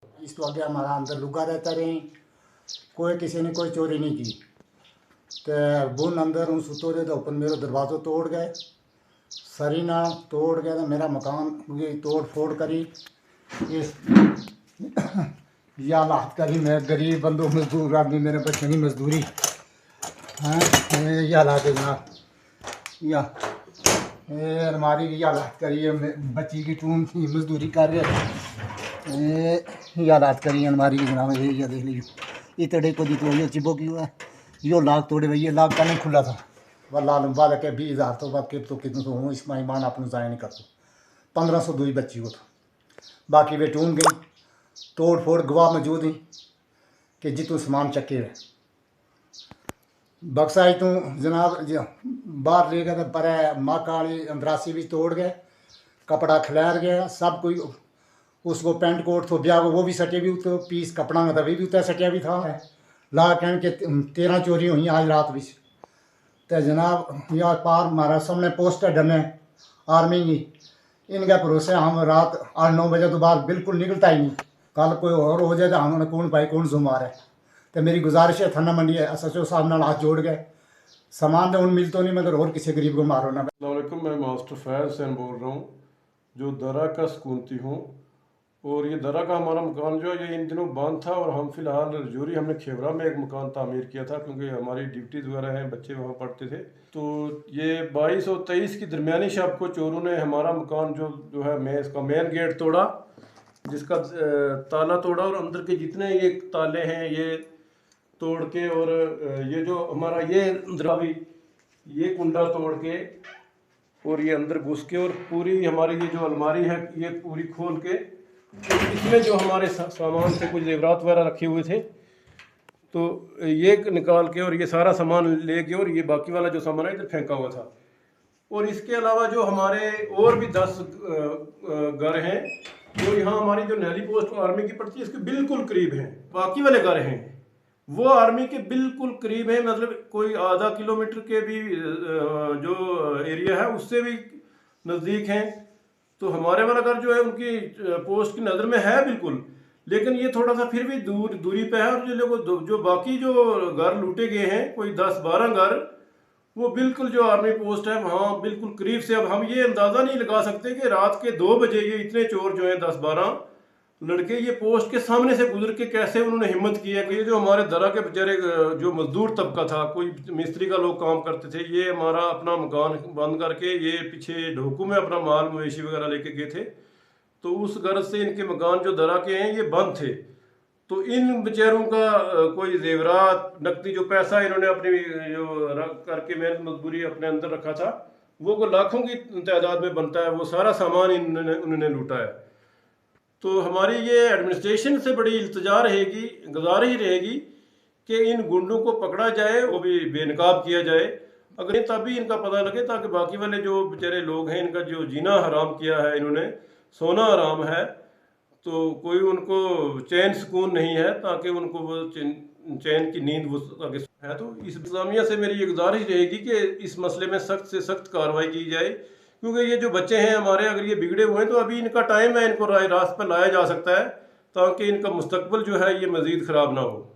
इस तो आगे हमारा अंदर लुका रहता रहे, कोई किसी ने कोई चोरी नहीं की। तो बुन अंदर हूँ सुतो रहे तो अपन मेरा दरवाज़ा तोड़ गए, सरी ना तोड़ गया तो मेरा मकान ये तोड़ फोड़ करी। इस या हालात करी, मैं गरीब बंदो मजदूर आदमी, मेरे बच्चे की मजदूरी। हाँ ये हालात है जनाब। या अलमारी की हालात करी है, बच्ची की टून की मजदूरी कर रहे। ये हालात करी अलमारी की जनाब। ये देख लीजिए इतने को दी तो ये चिबो की हुआ है, यो लाख तोड़े भाई। ये लाख का नहीं खुला था वल्ला लंबा लगे 20,000 तो बाकी तो कितने तो हूँ इसमें ईमान अपने ज़ाया नहीं करता। 1500 दूई बच्ची हो तो बाकी वे टून गई। तोड़ फोड़ गवाह मौजूद ही कि जितू सामान चक्के हुए बक्सा तू जनाब बाहर ले गए तो पर माका वाली अंदरासी भी तोड़ गए, कपड़ा खिलैर गया सब कोई। उसको पेंट कोट तो ब्याह वो भी सटे भी तो पीस कपड़ा का भी उत्तर सटिया भी था। ला कह के 13 चोरी हुई आज रात भी। तो जनाब यहाँ पार हमारा सामने पोस्टर डने आर्मी की, इनका भरोसे हम रात 8-9 बजे तो बाद बिल्कुल निकलता ही नहीं। कल कोई और हो जाए तो हमने कौन भाई कौन जुम्मेवार है। तो मेरी गुजारिश है थाना मंडी है SHO साहब नाल हाथ जोड़ गए, सामान तो उन मिलता नहीं मगर और किसी गरीब को मारो ना। अस्सलामुअलैकुम, मैं मास्टर फैज़ हुसैन बोल रहा हूँ जो दरा का सुकूनती हूँ। और ये दरा का हमारा मकान जो है ये इन दिनों बंद था और हम फ़िलहाल रजौरी हमने खेवरा में एक मकान तामीर किया था क्योंकि हमारी ड्यूटीज़ वगैरह हैं, बच्चे वहाँ पढ़ते थे। तो ये 22 और 23 की दरमियानी शब को चोरों ने हमारा मकान जो है मैं इसका मेन गेट तोड़ा, जिसका ताला तोड़ा और अंदर के जितने ये ताले हैं ये तोड़ के, और ये जो हमारा ये द्रावी ये कुंडा तोड़ के और ये अंदर घुस के और पूरी हमारी ये जो अलमारी है ये पूरी खोल के इसमें जो हमारे सामान थे कुछ जेवरात वगैरह रखे हुए थे तो ये निकाल के और ये सारा सामान ले के और ये बाकी वाला जो सामान है इधर फेंका हुआ था। और इसके अलावा जो हमारे और भी 10 घर हैं जो यहाँ हमारी जो नैली पोस्ट आर्मी की पड़ती है इसके बिल्कुल करीब हैं। बाकी वाले घर हैं वो आर्मी के बिल्कुल करीब है, मतलब कोई आधा किलोमीटर के भी जो एरिया है उससे भी नज़दीक हैं। तो हमारे वाला घर जो है उनकी पोस्ट की नज़र में है बिल्कुल, लेकिन ये थोड़ा सा फिर भी दूरी पे है। और जो लोग जो बाकी जो घर लूटे गए हैं कोई 10-12 घर वो बिल्कुल जो आर्मी पोस्ट है वहाँ बिल्कुल करीब से। अब हम ये अंदाज़ा नहीं लगा सकते कि रात के 2 बजे ये इतने चोर जो हैं 10-12 लड़के ये पोस्ट के सामने से गुजर के कैसे उन्होंने हिम्मत की है कि ये जो हमारे दरा के बेचारे जो मजदूर तबका था, कोई मिस्त्री का लोग काम करते थे, ये हमारा अपना मकान बंद करके ये पीछे ढोकू में अपना माल मवेशी वगैरह लेके गए थे। तो उस गर्ज से इनके मकान जो दरा के हैं ये बंद थे। तो इन बेचारों का कोई जेवरात नकदी जो पैसा इन्होंने अपनी जो रख करके मेहनत मजदूरी अपने अंदर रखा था वो को लाखों की तादाद में बनता है, वो सारा सामान उन्होंने लूटा है। तो हमारी ये एडमिनिस्ट्रेशन से बड़ी इल्तिजा रहेगी, गुजारिश रहेगी कि इन गुंडों को पकड़ा जाए, वो भी बेनकाब किया जाए अगर तभी इनका पता लगे, ताकि बाकी वाले जो बेचारे लोग हैं इनका जो जीना हराम किया है इन्होंने, सोना हराम है, तो कोई उनको चैन सुकून नहीं है, ताकि उनको वो चैन की नींद वो ताकि है। तो इस इंतजामिया से मेरी ये गुजारिश रहेगी कि इस मसले में सख्त से सख्त कार्रवाई की जाए, क्योंकि ये जो बच्चे हैं हमारे अगर ये बिगड़े हुए हैं तो अभी इनका टाइम है, इनको रास्ते पर लाया जा सकता है ताकि इनका मुस्तकबिल जो है ये मज़ीद ख़राब ना हो।